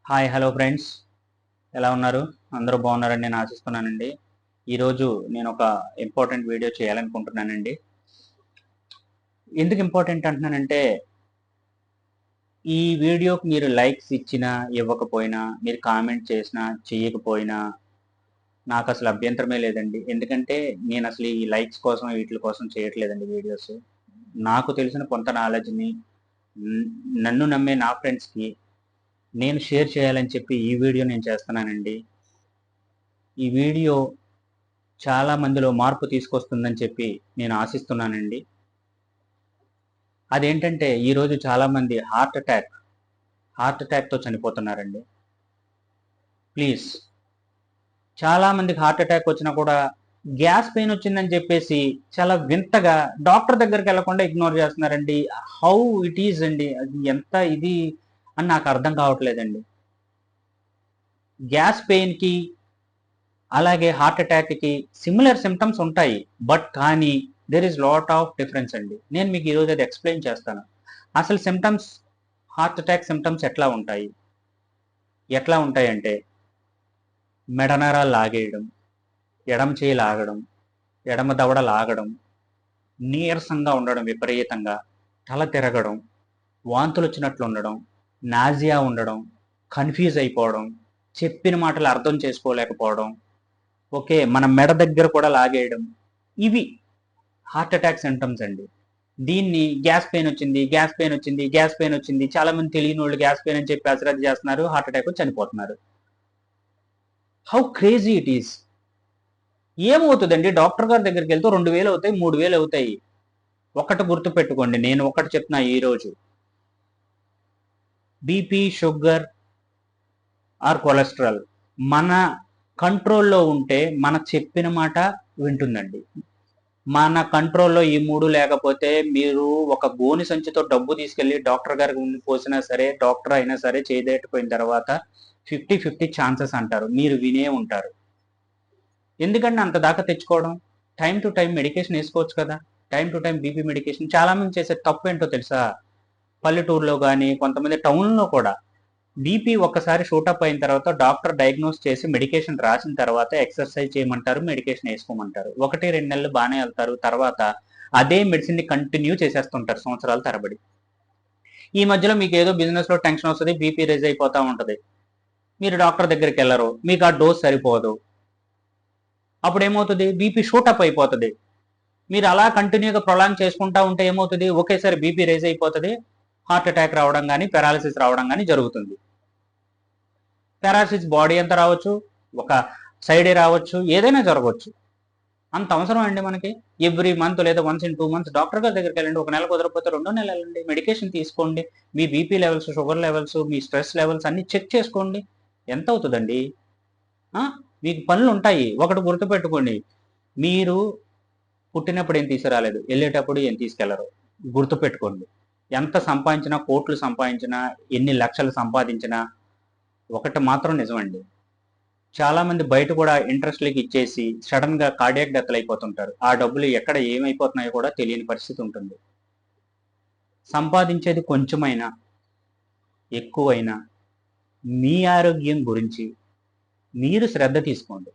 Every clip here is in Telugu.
హాయ్ హలో ఫ్రెండ్స్, ఎలా ఉన్నారు? అందరూ బాగున్నారని నేను ఆశిస్తున్నానండి. ఈరోజు నేను ఒక ఇంపార్టెంట్ వీడియో చేయాలనుకుంటున్నానండి. ఎందుకు ఇంపార్టెంట్ అంటున్నానంటే, ఈ వీడియోకి మీరు లైక్స్ ఇచ్చినా ఇవ్వకపోయినా, మీరు కామెంట్ చేసినా చేయకపోయినా నాకు అసలు అభ్యంతరమే లేదండి. ఎందుకంటే నేను అసలు ఈ లైక్స్ కోసం వీటిల కోసం చేయట్లేదండి వీడియోస్. నాకు తెలిసిన కొంత నాలెడ్జ్ని నన్ను నమ్మే నా ఫ్రెండ్స్కి నేను షేర్ చేయాలని చెప్పి ఈ వీడియో నేను చేస్తున్నానండి. ఈ వీడియో చాలా మందిలో మార్పు తీసుకొస్తుందని చెప్పి నేను ఆశిస్తున్నానండి. అదేంటంటే ఈరోజు చాలామంది హార్ట్ అటాక్‌తో చనిపోతున్నారండి. ప్లీజ్, చాలామందికి హార్ట్ అటాక్ వచ్చినా కూడా గ్యాస్ పెయిన్ వచ్చిందని చెప్పేసి చాలా వింతగా డాక్టర్ దగ్గరికెళ్ళకుండా ఇగ్నోర్ చేస్తున్నారండి. హౌ ఇట్ ఈజ్ అండి. అది ఎంత ఇది అని నాకు అర్థం కావట్లేదండి. గ్యాస్ పెయిన్‌కి అలాగే హార్ట్ అటాక్‌కి సిమిలర్ సింప్టమ్స్ ఉంటాయి. కానీ there is lot of difference అండి. నేను మీకు ఈరోజు అది ఎక్స్‌ప్లెయిన్ చేస్తాను. అసలు హార్ట్ అటాక్ సింప్టమ్స్ ఎట్లా ఉంటాయంటే మెడ నరాలు లాగేయడం, ఎడమ చేయి లాగడం, ఎడమ దవడ లాగడం, నీరసంగా ఉండడం విపరీతంగా, తల తిరగడం, వాంతులొచ్చినట్లు ఉండడం, నాజియా ఉండడం, కన్‌ఫ్యూజ్ అయిపోవడం, చెప్పిన మాటలు అర్థం చేసుకోలేకపోవడం, ఓకే, మన మెడ దగ్గర కూడా లాగేయడం. ఇవి హార్ట్ అటాక్ సింటమ్స్ అండి. దీన్ని గ్యాస్ పెయిన్ వచ్చింది చాలా మంది తెలియని వాళ్ళు గ్యాస్ పెయిన్ అని చెప్పి అశ్రద్ధ చేస్తున్నారు, హార్ట్ అటాక్ చనిపోతున్నారు. How crazy it is. ఏమవుతుందండి, డాక్టర్ గారి దగ్గరికి వెళ్తే 2,000 అవుతాయి, 3,000 అవుతాయి. ఒకటి గుర్తు పెట్టుకోండి, నేను ఒకటి చెప్తున్నా ఈ రోజు. బీపీ, షుగర్ ఆర్ కొలెస్ట్రాల్ మన కంట్రోల్లో ఉంటే మన చెప్పిన మాట వింటుందండి. మన కంట్రోల్లో ఈ 3 లేకపోతే మీరు ఒక గోని సంచితో డబ్బు తీసుకెళ్ళి డాక్టర్ గారికి ముందు పోసినా సరే, డాక్టర్ అయినా సరే చేయలేకపోయిన తర్వాత 50-50 ఛాన్సెస్ అంటారు. మీరు వినే ఉంటారు. ఎందుకండి అంత దాకా తెచ్చుకోవడం? టైం టు టైం మెడికేషన్ వేసుకోవచ్చు కదా. Time to time BP medication. చాలా మంది చేసే తప్పు ఏంటో తెలుసా? పల్లెటూరులో కానీ కొంతమంది టౌన్లో కూడా బీపీ ఒక్కసారి షూటప్ అయిన తర్వాత డాక్టర్ డయాగ్నోస్ చేసి మెడికేషన్ రాసిన తర్వాత ఎక్సర్సైజ్ చేయమంటారు, మెడికేషన్ వేసుకోమంటారు. 1-2 నెలలు బాగానే వెళ్తారు, తర్వాత అదే మెడిసిన్ ని కంటిన్యూ చేసేస్తుంటారు సంవత్సరాల తరబడి. ఈ మధ్యలో మీకు ఏదో బిజినెస్ లో టెన్షన్ వస్తుంది, బీపీ రైజ్ అయిపోతా ఉంటది. మీరు డాక్టర్ దగ్గరికి వెళ్ళరు, మీకు ఆ డోస్ సరిపోదు. అప్పుడు ఏమవుతుంది? బీపీ షూటప్ అయిపోతుంది. మీరు అలా కంటిన్యూగా ప్రొలాంగ్ చేసుకుంటా ఉంటే ఏమవుతుంది? ఒకేసారి బీపీ రైజ్ అయిపోతుంది, హార్ట్ అటాక్ రావడం కానీ పెరాలిసిస్ రావడం కానీ జరుగుతుంది. పారాసిస్ బాడీ అంతా రావచ్చు, ఒక సైడే రావచ్చు, ఏదైనా జరగవచ్చు. అంత అవసరం అండి మనకి? ఎవ్రీ మంత్ లేదా వన్స్ ఇన్ 2 మంత్స్ డాక్టర్ గారి దగ్గరికి వెళ్ళండి. ఒక నెల కుదరకపోతే 2వ నెల వెళ్ళండి, మెడికేషన్ తీసుకోండి. మీ బీపీ లెవెల్స్, షుగర్ లెవెల్స్, మీ స్ట్రెస్ లెవెల్స్ అన్ని చెక్ చేసుకోండి. ఎంత అవుతుందండి? మీకు పనులు ఉంటాయి. ఒకటి గుర్తుపెట్టుకోండి, మీరు పుట్టినప్పుడు ఏం తీసుకురాలేదు, వెళ్ళేటప్పుడు ఏం తీసుకెళ్లరు. గుర్తుపెట్టుకోండి. ఎంత సంపాదించినా, కోట్లు సంపాదించినా, ఎన్ని లక్షలు సంపాదించినా ఒకటి మాత్రం నిజమండి, చాలా మంది బయట కూడా ఇంట్రెస్ట్లకి ఇచ్చేసి సడన్ గా కార్డియాక్ డెత్లు అయిపోతుంటారు. ఆ డబ్బులు ఎక్కడ ఏమైపోతున్నాయో కూడా తెలియని పరిస్థితి ఉంటుంది. సంపాదించేది కొంచెమైనా ఎక్కువైనా మీ ఆరోగ్యం గురించి మీరు శ్రద్ధ తీసుకోండి.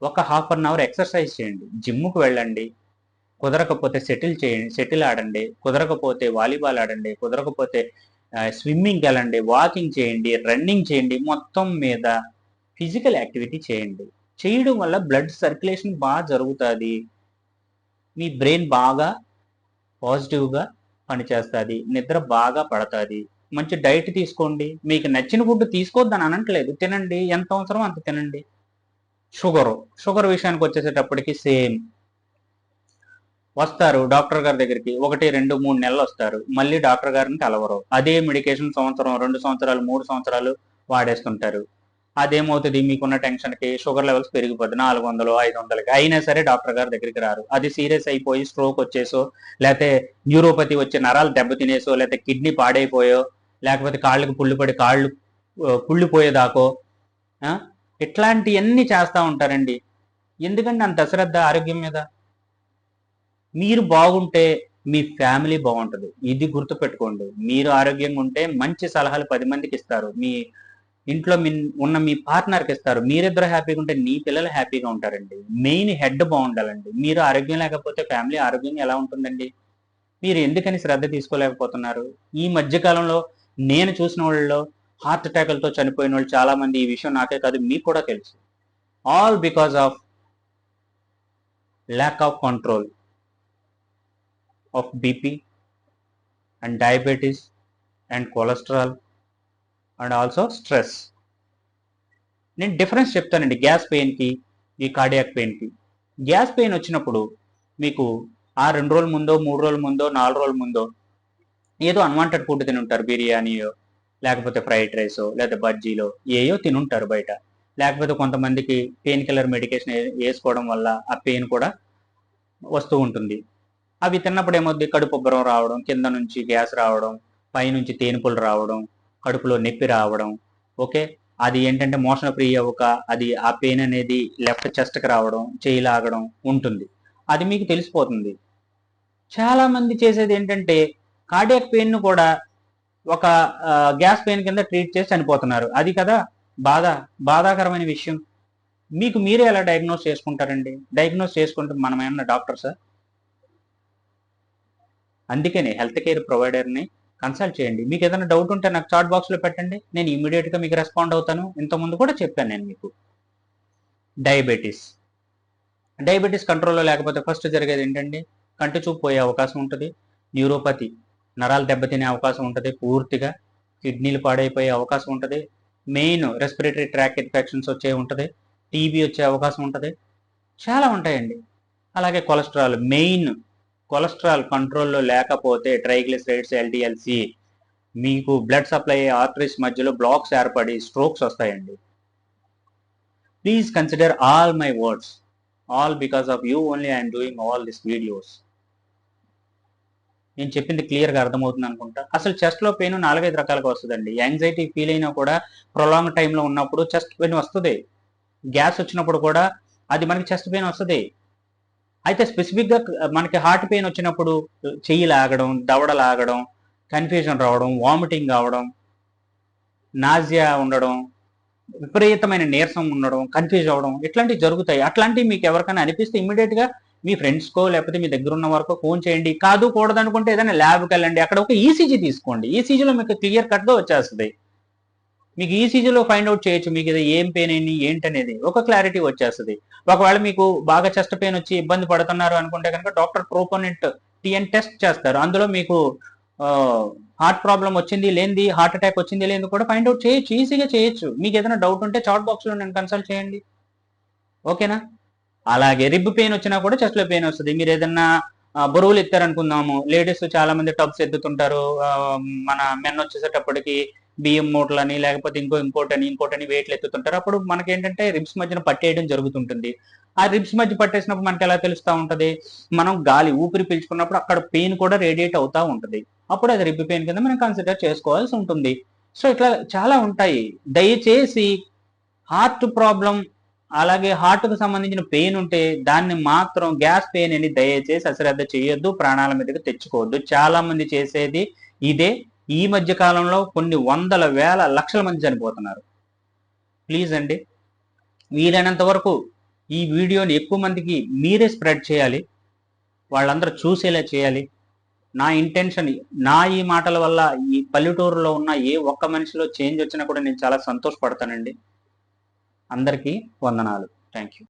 ఒక హాఫ్ అన్ అవర్ ఎక్సర్సైజ్ చేయండి, జిమ్కు వెళ్ళండి, కుదరకపోతే షటిల్ ఆడండి, కుదరకపోతే వాలీబాల్ ఆడండి, కుదరకపోతే స్విమ్మింగ్కి వెళ్ళండి, వాకింగ్ చేయండి, రన్నింగ్ చేయండి. మొత్తం మీద ఫిజికల్ యాక్టివిటీ చేయండి. చేయడం వల్ల బ్లడ్ సర్క్యులేషన్ బాగా జరుగుతుంది, మీ బ్రెయిన్ బాగా పాజిటివ్గా పనిచేస్తుంది, నిద్ర బాగా పడుతుంది. మంచి డైట్ తీసుకోండి. మీకు నచ్చిన ఫుడ్ తీసుకోవద్దని అనట్లేదు, తినండి, ఎంత అవసరమో అంత తినండి. షుగర్ విషయానికి వచ్చేసేటప్పటికి సేమ్. వస్తారు డాక్టర్ గారి దగ్గరికి, 1-2-3 నెలలు వస్తారు, మళ్ళీ డాక్టర్ గారిని కలవరు. అదే మెడికేషన్ సంవత్సరం, 2 సంవత్సరాలు, 3 సంవత్సరాలు వాడేస్తుంటారు. అదేమవుతుంది? మీకున్న టెన్షన్కి షుగర్ లెవెల్స్ పెరిగిపోతుంది, 400, 500కి. అయినా సరే డాక్టర్ గారి దగ్గరికి రారు. అది సీరియస్ అయిపోయి స్ట్రోక్ వచ్చేసో, లేకపోతే న్యూరోపతి వచ్చి నరాలు దెబ్బతినేసో, లేకపోతే కిడ్నీ పాడైపోయో, లేకపోతే కాళ్ళకి పుల్లిపడి కాళ్ళు కుళ్ళిపోయేదాకో ఇట్లాంటివన్నీ చేస్తూ ఉంటారండి. ఎందుకంటే అంత అశ్రద్ధ ఆరోగ్యం మీద? మీరు బాగుంటే మీ ఫ్యామిలీ బాగుంటుంది. ఇది గుర్తుపెట్టుకోండి. మీరు ఆరోగ్యంగా ఉంటే మంచి సలహాలు 10 మందికి ఇస్తారు. మీ ఇంట్లో ఉన్న మీ పార్ట్నర్కి ఇస్తారు. మీరిద్దరు హ్యాపీగా ఉంటే నీ పిల్లలు హ్యాపీగా ఉంటారండి. మెయిన్ హెడ్ బాగుండాలండి. మీరు ఆరోగ్యం లేకపోతే ఫ్యామిలీ ఆరోగ్యం ఎలా ఉంటుందండి? మీరు ఎందుకని శ్రద్ధ తీసుకోలేకపోతున్నారు? ఈ మధ్య కాలంలో నేను చూసిన వాళ్ళలో హార్ట్ అటాక్లతో చనిపోయిన వాళ్ళు చాలా మంది. ఈ విషయం నాకే కాదు, మీకు కూడా తెలుసు. All because of lack of control of BP and diabetes and cholesterol and also stress. నేను డిఫరెన్స్ చెప్తానండి గ్యాస్ పెయిన్కి, ఈ కార్డియాక్ పెయిన్కి. గ్యాస్ పెయిన్ వచ్చినప్పుడు మీకు ఆ 2 రోజుల ముందో, 3 రోజుల ముందో, 4 రోజుల ముందో ఏదో అన్వాంటెడ్ ఫుడ్ తిని ఉంటారు. బిర్యానీయో, లేకపోతే ఫ్రైడ్ రైసో, లేదా బజ్జీలో ఏయో తినుంటారు బయట. లేకపోతే కొంతమందికి పెయిన్ కిల్లర్ మెడికేషన్ వేసుకోవడం వల్ల ఆ పెయిన్ కూడా వస్తూ ఉంటుంది. అవి తిన్నప్పుడు ఏమవుద్ది? కడుపు ఉబ్బరం రావడం, కింద నుంచి గ్యాస్ రావడం, పైనుంచి తేనుపులు రావడం, కడుపులో నొప్పి రావడం. ఓకే, అది ఏంటంటే మోషన్ ఫ్రీ అవ్వక అది ఆ పెయిన్ అనేది లెఫ్ట్ చెస్ట్కి రావడం, చేయి లాగడం ఉంటుంది. అది మీకు తెలిసిపోతుంది. చాలా మంది చేసేది ఏంటంటే కార్డియాక్ పెయిన్ కూడా ఒక గ్యాస్ పెయిన్ కింద ట్రీట్ చేసి చనిపోతున్నారు. అది కదా బాధాకరమైన విషయం. మీకు మీరే ఎలా డయాగ్నోస్ చేసుకుంటారండి? డయాగ్నోస్ చేసుకుంటే మనం ఏమన్నా డాక్టర్సా? అందుకనే హెల్త్ కేర్ ప్రొవైడర్ని కన్సల్ట్ చేయండి. మీకు ఏదైనా డౌట్ ఉంటే నాకు చాట్ బాక్స్లో పెట్టండి, నేను ఇమీడియట్గా మీకు రెస్పాండ్ అవుతాను. ఇంతకుముందు కూడా చెప్పాను నేను మీకు. డయాబెటీస్ కంట్రోల్లో లేకపోతే ఫస్ట్ జరిగేది ఏంటండి? కంటి చూపు పోయే అవకాశం ఉంటుంది. న్యూరోపతి, నరాలు దెబ్బతినే అవకాశం ఉంటుంది. పూర్తిగా కిడ్నీలు పాడైపోయే అవకాశం ఉంటుంది. మెయిన్ రెస్పిరేటరీ ట్రాక్ ఇన్ఫెక్షన్స్ వచ్చే ఉంటుంది. టీబీ వచ్చే అవకాశం ఉంటుంది. చాలా ఉంటాయండి. అలాగే మెయిన్ కొలెస్ట్రాల్ కంట్రోల్లో లేకపోతే ట్రైగ్లిసరైడ్స్, ఎల్డిఎల్సి, మీకు బ్లడ్ సప్లై ఆర్టరీస్ మధ్యలో బ్లాక్స్ ఏర్పడి స్ట్రోక్స్ వస్తాయండి. Please consider all my words. All because of you only I'm doing all this videos. నేను చెప్పింది క్లియర్గా అర్థమవుతుంది అనుకుంటా. అసలు చెస్ట్లో పెయిన్ 4-5 రకాలుగా వస్తుందండి. యాంగ్జైటీ ఫీల్ అయినా కూడా ప్రొలాంగ్ టైంలో ఉన్నప్పుడు చెస్ట్ పెయిన్ వస్తుంది. గ్యాస్ వచ్చినప్పుడు కూడా అది మనకి చెస్ట్ పెయిన్ వస్తుంది. అయితే స్పెసిఫిక్గా మనకి హార్ట్ పెయిన్ వచ్చినప్పుడు చెయ్యి లాగడం, దవడ లాగడం, కన్ఫ్యూజన్ రావడం, వామిటింగ్ కావడం, నాజియా ఉండడం, విపరీతమైన నీరసం ఉండడం, కన్ఫ్యూజ్ అవ్వడం, ఇట్లాంటివి జరుగుతాయి. అట్లాంటివి మీకు ఎవరికైనా అనిపిస్తే ఇమ్మీడియట్గా మీ ఫ్రెండ్స్కో లేకపోతే మీ దగ్గర ఉన్న వరకు ఫోన్ చేయండి. కాదు కూడదనుకుంటే ఏదైనా ల్యాబ్కి వెళ్ళండి, అక్కడ ఒక ఈసీజీ తీసుకోండి. ఈసీజీలో మీకు క్లియర్ కట్గా వచ్చేస్తుంది. మీకు ఈసీజీలో ఫైండ్ అవుట్ చేయొచ్చు మీకు ఇది ఏం పెయిన్ అయింది ఏంటనేది ఒక క్లారిటీ వచ్చేస్తుంది. ఒకవేళ మీకు బాగా చెస్ట్ పెయిన్ వచ్చి ఇబ్బంది పడుతున్నారు అనుకుంటే కనుక డాక్టర్ ట్రోపోనిట్ టిఎన్ టెస్ట్ చేస్తారు. అందులో మీకు హార్ట్ ప్రాబ్లం వచ్చింది లేనిది, హార్ట్ అటాక్ వచ్చింది లేనిది కూడా ఫైండ్ అవుట్ చేయొచ్చు, ఈజీగా చేయొచ్చు. మీకు ఏదైనా డౌట్ ఉంటే చాట్ బాక్స్లో నేను కన్సల్ట్ చేయండి. ఓకేనా? అలాగే రిబ్ పెయిన్ వచ్చినా కూడా చెస్ట్లో పెయిన్ వస్తుంది. మీరు ఏదన్నా బరువులు ఎత్తారనుకుందాము, లేడీస్ చాలా మంది టబ్స్ ఎత్తుతుంటారు. మన మెన్ వచ్చేసేటప్పటికి బియ్యం మూటలని లేకపోతే ఇంకోటని వెయిట్లు ఎత్తుతుంటారు. అప్పుడు మనకేంటంటే రిబ్స్ మధ్యన పట్టేయడం జరుగుతుంటుంది. ఆ రిబ్స్ మధ్య పట్టేసినప్పుడు మనకి ఎలా తెలుస్తూ ఉంటుంది? మనం గాలి ఊపిరి పీల్చుకున్నప్పుడు అక్కడ పెయిన్ కూడా రేడియేట్ అవుతూ ఉంటుంది. అప్పుడు అది రిబ్ పెయిన్ కింద మనం కన్సిడర్ చేసుకోవాల్సి ఉంటుంది. సో ఇట్లా చాలా ఉంటాయి. దయచేసి హార్ట్ ప్రాబ్లం అలాగే హార్ట్కు సంబంధించిన పెయిన్ ఉంటే దాన్ని మాత్రం గ్యాస్ పెయిన్ అని దయచేసి అశ్రద్ధ చేయొద్దు, ప్రాణాల మీదకి తెచ్చుకోవద్దు. చాలా మంది చేసేది ఇదే. ఈ మధ్య కాలంలో కొన్ని వందల వేల లక్షల మంది చనిపోతున్నారు. ప్లీజ్ అండి, వీలైనంత వరకు ఈ వీడియోని ఎక్కువ మందికి మీరే స్ప్రెడ్ చేయాలి, వాళ్ళందరూ చూసేలా చేయాలి. నా ఇంటెన్షన్, నా ఈ మాటల వల్ల ఈ పల్లెటూరులో ఉన్న ఏ ఒక్క మనిషిలో చేంజ్ వచ్చినా కూడా నేను చాలా సంతోషపడతానండి. అందరికీ వందనాలు. Thank you.